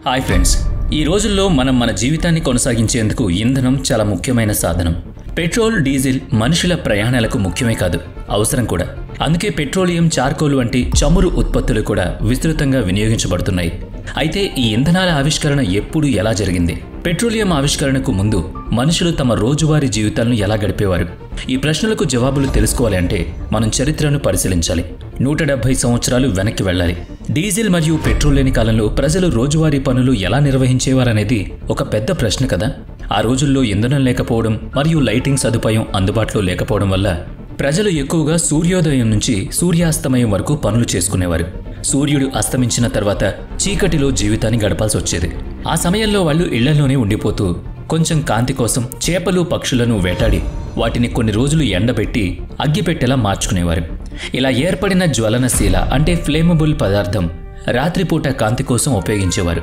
Hi friends, ఈ రోజుల్లో మనం మన జీవితాన్ని కొనసాగించేందుకు ఇంధనం చాలా ముఖ్యమైన సాధనం. పెట్రోల్, డీజిల్ మనుషుల ప్రయాణాలకు ముఖ్యమే కాదు, అవసరం కూడా. అందుకే పెట్రోలియం, చార్కోల్ వంటి చమురు ఉత్పత్తులు కూడా విస్తృతంగా వినియోగించబడుతున్నాయి. అయితే ఈ ఇంధనాల ఆవిష్కరణ ఎప్పుడు, ఎలా జరిగింది? పెట్రోలియం ఆవిష్కరణకు ముందు మనుషులు తమ రోజువారీ జీవితాలను ఎలా గడిపేవారు? ఈ ప్రశ్నలకు జవాబులు తెలుసుకోవాలి అంటే మనం చరిత్రను పరిశీలించాలి. 170 సంవత్సరాలు వెనక్కి వెళ్ళాలి. డీజిల్ మరియు పెట్రోల్ లేని కాలంలో ప్రజలు రోజువారీ పనులు ఎలా నిర్వహించేవారనేది ఒక పెద్ద ప్రశ్న కదా. ఆ రోజుల్లో ఇంధనం లేకపోవడం మరియు లైటింగ్ సదుపాయం అందుబాటులో లేకపోవడం వల్ల ప్రజలు ఎక్కువగా సూర్యోదయం నుంచి సూర్యాస్తమయం వరకు పనులు చేసుకునేవారు. సూర్యుడు అస్తమించిన తర్వాత చీకటిలో జీవితాన్ని గడపాల్సి వచ్చేది. ఆ సమయంలో వాళ్ళు ఇళ్లలోనే ఉండిపోతూ కొంచెం కాంతి కోసం చేపలు, పక్షులను వేటాడి వాటిని కొన్ని రోజులు ఎండబెట్టి అగ్గిపెట్టెలా మార్చుకునేవారు. ఇలా ఏర్పడిన జ్వలనశీల అంటే ఫ్లేమబుల్ పదార్థం రాత్రిపూట కాంతి కోసం ఉపయోగించేవారు.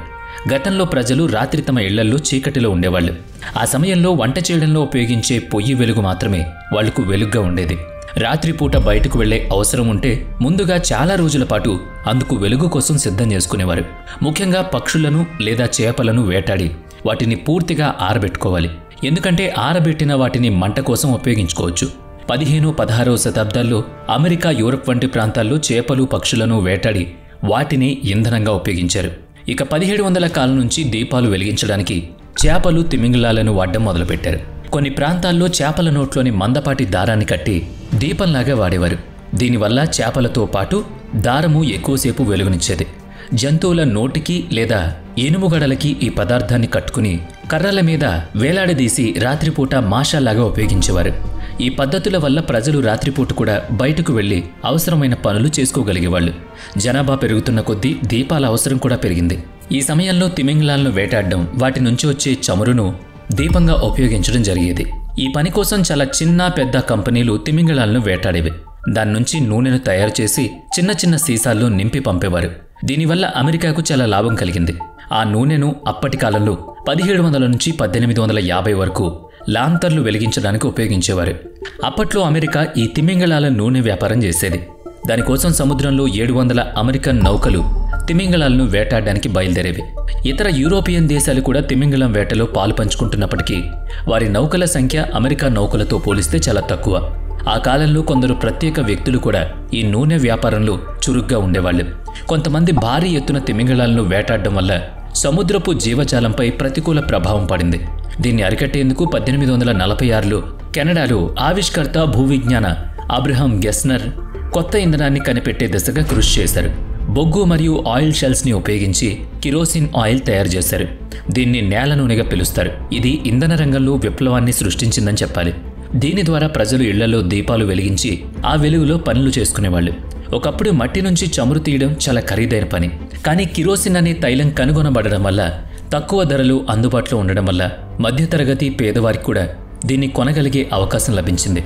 గతంలో ప్రజలు రాత్రి తమ ఇళ్లల్లో చీకటిలో ఉండేవాళ్ళు. ఆ సమయంలో వంట చేయడంలో ఉపయోగించే పొయ్యి వెలుగు మాత్రమే వాళ్లకు వెలుగ్గా ఉండేది. రాత్రిపూట బయటకు వెళ్లే అవసరం ఉంటే ముందుగా చాలా రోజుల పాటు అందుకు వెలుగు కోసం సిద్ధం చేసుకునేవారు. ముఖ్యంగా పక్షులను లేదా చేపలను వేటాడి వాటిని పూర్తిగా ఆరబెట్టుకోవాలి. ఎందుకంటే ఆరబెట్టిన వాటిని మంట కోసం ఉపయోగించుకోవచ్చు. 15, 16వ శతాబ్దాల్లో అమెరికా, యూరప్ వంటి ప్రాంతాల్లో చేపలు, పక్షులను వేటాడి వాటిని ఇంధనంగా ఉపయోగించారు. ఇక 1700ల కాలం నుంచి దీపాలు వెలిగించడానికి చేపలు, తిమింగలాలను వాడడం మొదలుపెట్టారు. కొన్ని ప్రాంతాల్లో చేపల నోట్లోని మందపాటి దారాన్ని కట్టి దీపంలాగా వాడేవారు. దీనివల్ల చేపలతో పాటు దారము ఎక్కువసేపు వెలుగునిచ్చేది. జంతువుల నోటికి లేదా ఎనుముగడలకి ఈ పదార్థాన్ని కట్టుకుని కర్రల మీద వేలాడదీసి రాత్రిపూట మాషాలాగా ఉపయోగించేవారు. ఈ పద్ధతుల వల్ల ప్రజలు రాత్రిపూట కూడా బయటకు వెళ్లి అవసరమైన పనులు చేసుకోగలిగేవాళ్ళు. జనాభా పెరుగుతున్న కొద్దీ దీపాల అవసరం కూడా పెరిగింది. ఈ సమయంలో తిమింగలాలను వేటాడడం, వాటి నుంచి వచ్చే చమురును దీపంగా ఉపయోగించడం జరిగేది. ఈ పని కోసం చాలా చిన్న పెద్ద కంపెనీలు తిమింగలాలను వేటాడేవి. దాని నుంచి నూనెను తయారు చేసి చిన్న చిన్న సీసాల్లో నింపి పంపేవారు. దీనివల్ల అమెరికాకు చాలా లాభం కలిగింది. ఆ నూనెను అప్పటి కాలంలో 1700 నుంచి 1850 వరకు లాంతర్లు వెలిగించడానికి ఉపయోగించేవారు. అప్పట్లో అమెరికా ఈ తిమింగలాల నూనె వ్యాపారం చేసేది. దానికోసం సముద్రంలో 700 అమెరికన్ నౌకలు తిమింగలాలను వేటాడడానికి బయలుదేరేవి. ఇతర యూరోపియన్ దేశాలు కూడా తిమింగలం వేటలో పాలు పంచుకుంటున్నప్పటికీ వారి నౌకల సంఖ్య అమెరికా నౌకలతో పోలిస్తే చాలా తక్కువ. ఆ కాలంలో కొందరు ప్రత్యేక వ్యక్తులు కూడా ఈ నూనె వ్యాపారంలో చురుగ్గా ఉండేవాళ్ళు. కొంతమంది భారీ ఎత్తున తిమింగలాలను వేటాడడం వల్ల సముద్రపు జీవజాలంపై ప్రతికూల ప్రభావం పడింది. దీన్ని అరికట్టేందుకు 1846లో కెనడాలో ఆవిష్కర్త, భూవిజ్ఞాన అబ్రహాం గెస్నర్ కొత్త ఇంధనాన్ని కనిపెట్టే దిశగా కృషి చేశారు. బొగ్గు మరియు ఆయిల్ షెల్స్ని ఉపయోగించి కిరోసిన్ ఆయిల్ తయారు చేశారు. దీన్ని నేల నూనెగా పిలుస్తారు. ఇది ఇంధన రంగంలో విప్లవాన్ని సృష్టించిందని చెప్పాలి. దీని ద్వారా ప్రజలు ఇళ్లలో దీపాలు వెలిగించి ఆ వెలుగులో పనులు చేసుకునేవాళ్ళు. ఒకప్పుడు మట్టి నుంచి చమురు తీయడం చాలా ఖరీదైన పని. కానీ కిరోసిన్ అనే తైలం కనుగొనబడడం వల్ల, తక్కువ ధరలు అందుబాటులో ఉండడం వల్ల మధ్యతరగతి పేదవారికి కూడా దీన్ని కొనగలిగే అవకాశం లభించింది.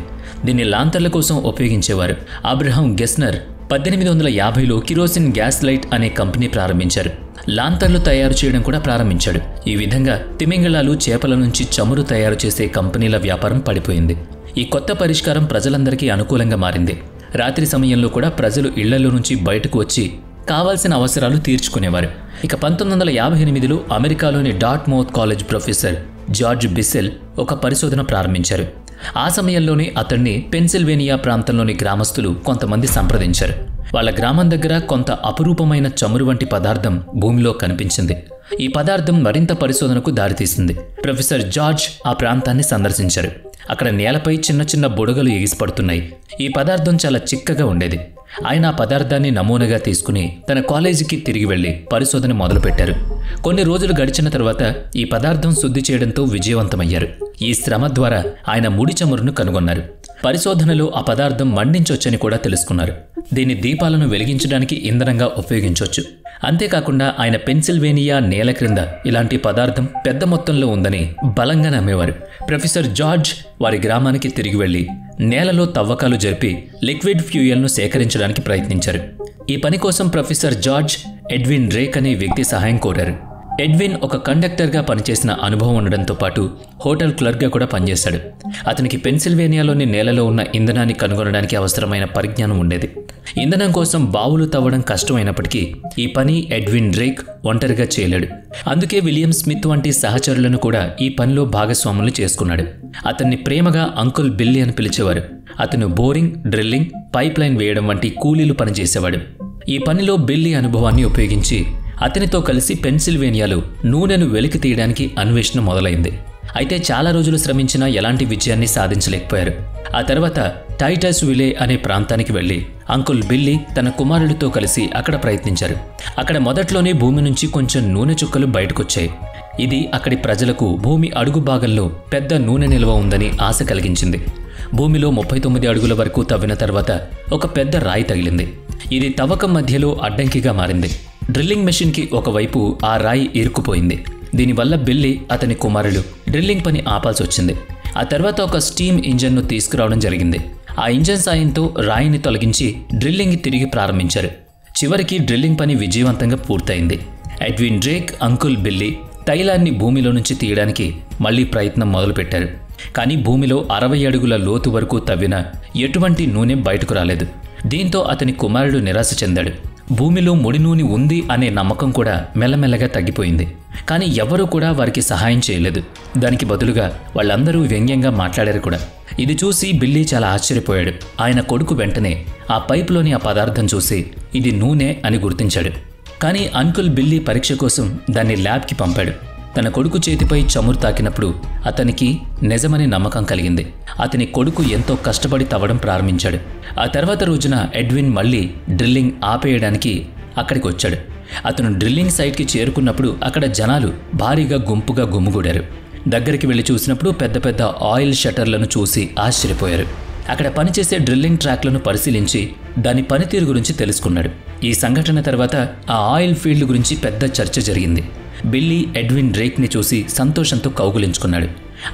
దీన్ని లాంతర్ల కోసం ఉపయోగించేవారు. అబ్రహాం గెస్నర్ 1850లో కిరోసిన్ గ్యాస్ లైట్ అనే కంపెనీ ప్రారంభించారు. లాంతర్లు తయారు చేయడం కూడా ప్రారంభించాడు. ఈ విధంగా తిమింగలాలు, చేపల నుంచి చమురు తయారు చేసే కంపెనీల వ్యాపారం పడిపోయింది. ఈ కొత్త పరిష్కారం ప్రజలందరికీ అనుకూలంగా మారింది. రాత్రి సమయంలో కూడా ప్రజలు ఇళ్లలో నుంచి బయటకు వచ్చి కావాల్సిన అవసరాలు తీర్చుకునేవారు. ఇక 1958లో అమెరికాలోని డార్ట్మౌత్ కాలేజ్ ప్రొఫెసర్ జార్జ్ బిసెల్ ఒక పరిశోధన ప్రారంభించారు. ఆ సమయంలోనే అతన్ని పెన్సిల్వేనియా ప్రాంతంలోని గ్రామస్తులు కొంతమంది సంప్రదించారు. వాళ్ళ గ్రామం దగ్గర కొంత అపురూపమైన చమురు వంటి పదార్థం భూమిలో కనిపించింది. ఈ పదార్థం మరింత పరిశోధనకు దారితీసింది. ప్రొఫెసర్ జార్జ్ ఆ ప్రాంతాన్ని సందర్శించారు. అక్కడ నేలపై చిన్న చిన్న బుడగలు ఎగిసిపడుతున్నాయి. ఈ పదార్థం చాలా చిక్కగా ఉండేది. ఆయన ఆ పదార్థాన్ని నమూనాగా తీసుకుని తన కాలేజీకి తిరిగి వెళ్లి పరిశోధన మొదలుపెట్టారు. కొన్ని రోజులు గడిచిన తర్వాత ఈ పదార్థం శుద్ధి చేయడంతో విజయవంతమయ్యారు. ఈ శ్రమ ద్వారా ఆయన ముడి చమురును కనుగొన్నారు. పరిశోధనలో ఆ పదార్థం మండించొచ్చని కూడా తెలుసుకున్నారు. దీన్ని దీపాలను వెలిగించడానికి ఇంధనంగా ఉపయోగించవచ్చు. అంతేకాకుండా ఆయన పెన్సిల్వేనియా నేల క్రింద ఇలాంటి పదార్థం పెద్ద మొత్తంలో ఉందని బలంగా నమ్మేవారు. ప్రొఫెసర్ జార్జ్ వారి గ్రామానికి తిరిగి వెళ్లి నేలలో తవ్వకాలు జరిపి లిక్విడ్ ఫ్యూయల్ను సేకరించడానికి ప్రయత్నించారు. ఈ పని కోసం ప్రొఫెసర్ జార్జ్ ఎడ్విన్ రేక్ అనే వ్యక్తి సహాయం కోరారు. ఎడ్విన్ ఒక కండక్టర్గా పనిచేసిన అనుభవం ఉండడంతో పాటు హోటల్ క్లర్క్గా కూడా పనిచేశాడు. అతనికి పెన్సిల్వేనియాలోని నేలలో ఉన్న ఇంధనాన్ని కనుగొనడానికి అవసరమైన పరిజ్ఞానం ఉండేది. ఇంధనం కోసం బావులు తవ్వడం కష్టమైనప్పటికీ ఈ పని ఎడ్విన్ డ్రేక్ ఒంటరిగా చేయలేడు. అందుకే విలియం స్మిత్ వంటి సహచరులను కూడా ఈ పనిలో భాగస్వాములు చేసుకున్నాడు. అతన్ని ప్రేమగా అంకుల్ బిల్లీ అని పిలిచేవారు. అతను బోరింగ్, డ్రిల్లింగ్, పైప్ లైన్ వేయడం వంటి కూలీలు పనిచేసేవాడు. ఈ పనిలో బిల్లీ అనుభవాన్ని ఉపయోగించి అతనితో కలిసి పెన్సిల్వేనియాలో నూనెను వెలికి తీయడానికి అన్వేషణ మొదలైంది. అయితే చాలా రోజులు శ్రమించినా ఎలాంటి విజయాన్ని సాధించలేకపోయారు. ఆ తర్వాత టైటస్ విలే అనే ప్రాంతానికి వెళ్లి అంకుల్ బిల్లీ తన కుమారుడితో కలిసి అక్కడ ప్రయత్నించారు. అక్కడ మొదట్లోనే భూమి నుంచి కొంచెం నూనె చుక్కలు బయటకొచ్చాయి. ఇది అక్కడి ప్రజలకు భూమి అడుగు భాగంలో పెద్ద నూనె నిల్వ ఉందని ఆశ కలిగించింది. భూమిలో 39 అడుగుల వరకు తవ్విన తర్వాత ఒక పెద్ద రాయి తగిలింది. ఇది తవ్వకం మధ్యలో అడ్డంకిగా మారింది. డ్రిల్లింగ్ మెషిన్కి ఒకవైపు ఆ రాయి ఇరుక్కుపోయింది. దీనివల్ల బిల్లీ, అతని కుమారులు డ్రిల్లింగ్ పని ఆపాల్సి వచ్చింది. ఆ తర్వాత ఒక స్టీమ్ ఇంజన్ను తీసుకురావడం జరిగింది. ఆ ఇంజన్ సాయంతో రాయిని తొలగించి డ్రిల్లింగ్ తిరిగి ప్రారంభించారు. చివరికి డ్రిల్లింగ్ పని విజయవంతంగా పూర్తయింది. ఎడ్విన్ డ్రేక్, అంకుల్ బిల్లీ తైలాన్ని భూమిలో నుంచి తీయడానికి మళ్లీ ప్రయత్నం మొదలుపెట్టారు. కానీ భూమిలో 60 అడుగుల లోతు వరకు తవ్వినా ఎటువంటి నూనె బయటకు రాలేదు. దీంతో అతని కుమారుడు నిరాశ చెందాడు. భూమిలో ముడి నూనె ఉంది అనే నమ్మకం కూడా మెల్లమెల్లగా తగ్గిపోయింది. కానీ ఎవరూ కూడా వారికి సహాయం చేయలేదు. దానికి బదులుగా వాళ్ళందరూ వ్యంగ్యంగా మాట్లాడారు కూడా. ఇది చూసి బిల్లీ చాలా ఆశ్చర్యపోయాడు. ఆయన కొడుకు వెంటనే ఆ పైపులోని ఆ పదార్థం చూసి ఇది నూనె అని గుర్తించాడు. కానీ అంకుల్ బిల్లీ పరీక్ష కోసం దాన్ని ల్యాబ్కి పంపాడు. తన కొడుకు చేతిపై చమురు తాకినప్పుడు అతనికి నిజమని నమ్మకం కలిగింది. అతని కొడుకు ఎంతో కష్టపడి తవ్వడం ప్రారంభించాడు. ఆ తర్వాత రోజున ఎడ్విన్ మళ్లీ డ్రిల్లింగ్ ఆపేయడానికి అక్కడికి వచ్చాడు. అతను డ్రిల్లింగ్ సైట్కి చేరుకున్నప్పుడు అక్కడ జనాలు భారీగా గుంపుగా గుమ్ముగూడారు. దగ్గరికి వెళ్లి చూసినప్పుడు పెద్ద పెద్ద ఆయిల్ షట్టర్లను చూసి ఆశ్చర్యపోయారు. అక్కడ పనిచేసే డ్రిల్లింగ్ ట్రాక్లను పరిశీలించి దాని పనితీరు గురించి తెలుసుకున్నాడు. ఈ సంఘటన తర్వాత ఆ ఆయిల్ ఫీల్డ్ గురించి పెద్ద చర్చ జరిగింది. బిల్లీ ఎడ్విన్ డ్రేక్ని చూసి సంతోషంతో కౌగులించుకున్నాడు.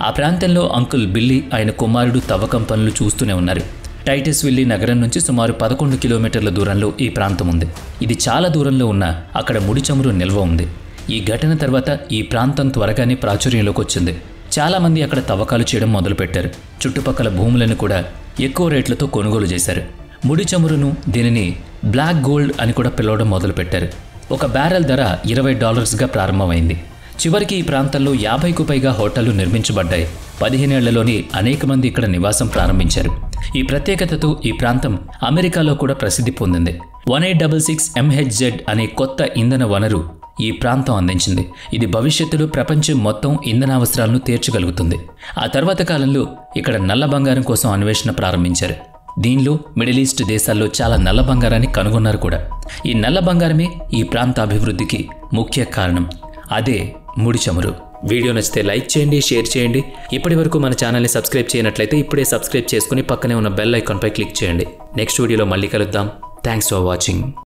ఆ ప్రాంతంలో అంకుల్ బిల్లీ, ఆయన కుమారుడు తవ్వకం పనులు చూస్తూనే ఉన్నారు. టైటస్ విల్లీ నగరం నుంచి సుమారు 11 కిలోమీటర్ల దూరంలో ఈ ప్రాంతం ఉంది. ఇది చాలా దూరంలో ఉన్న అక్కడ ముడి చమురు నిల్వ ఉంది. ఈ ఘటన తర్వాత ఈ ప్రాంతం త్వరగానే ప్రాచుర్యంలోకి వచ్చింది. చాలామంది అక్కడ తవ్వకాలు చేయడం మొదలుపెట్టారు. చుట్టుపక్కల భూములను కూడా ఎక్కువ రేట్లతో కొనుగోలు చేశారు. ముడి చమురును, దీనిని బ్లాక్ గోల్డ్ అని కూడా పిలవడం మొదలుపెట్టారు. ఒక బ్యారెల్ ధర $20గా ప్రారంభమైంది. చివరికి ఈ ప్రాంతంలో 50కు పైగా హోటళ్లు నిర్మించబడ్డాయి. 15 ఏళ్లలోనే అనేక మంది ఇక్కడ నివాసం ప్రారంభించారు. ఈ ప్రత్యేకతతో ఈ ప్రాంతం అమెరికాలో కూడా ప్రసిద్ధి పొందింది. 1866 MHz అనే కొత్త ఇంధన వనరు ఈ ప్రాంతం అందించింది. ఇది భవిష్యత్తులో ప్రపంచం మొత్తం ఇంధన అవసరాలను తీర్చగలుగుతుంది. ఆ తర్వాత కాలంలో ఇక్కడ నల్ల బంగారం కోసం అన్వేషణ ప్రారంభించారు. దీనిలో మిడిల్ ఈస్ట్ దేశాల్లో చాలా నల్ల బంగారాన్ని కనుగొన్నారు కూడా. ఈ నల్ల బంగారమే ఈ ప్రాంత అభివృద్ధికి ముఖ్య కారణం. అదే ముడి చమురు. వీడియో నచ్చితే లైక్ చేయండి, షేర్ చేయండి. ఇప్పటి వరకు మన ఛానల్ని సబ్స్క్రైబ్ చేయనట్లయితే ఇప్పుడే సబ్స్క్రైబ్ చేసుకుని పక్కనే ఉన్న బెల్ ఐకాన్పై క్లిక్ చేయండి. నెక్స్ట్ వీడియోలో మళ్ళీ కలుద్దాం. Thanks for watching.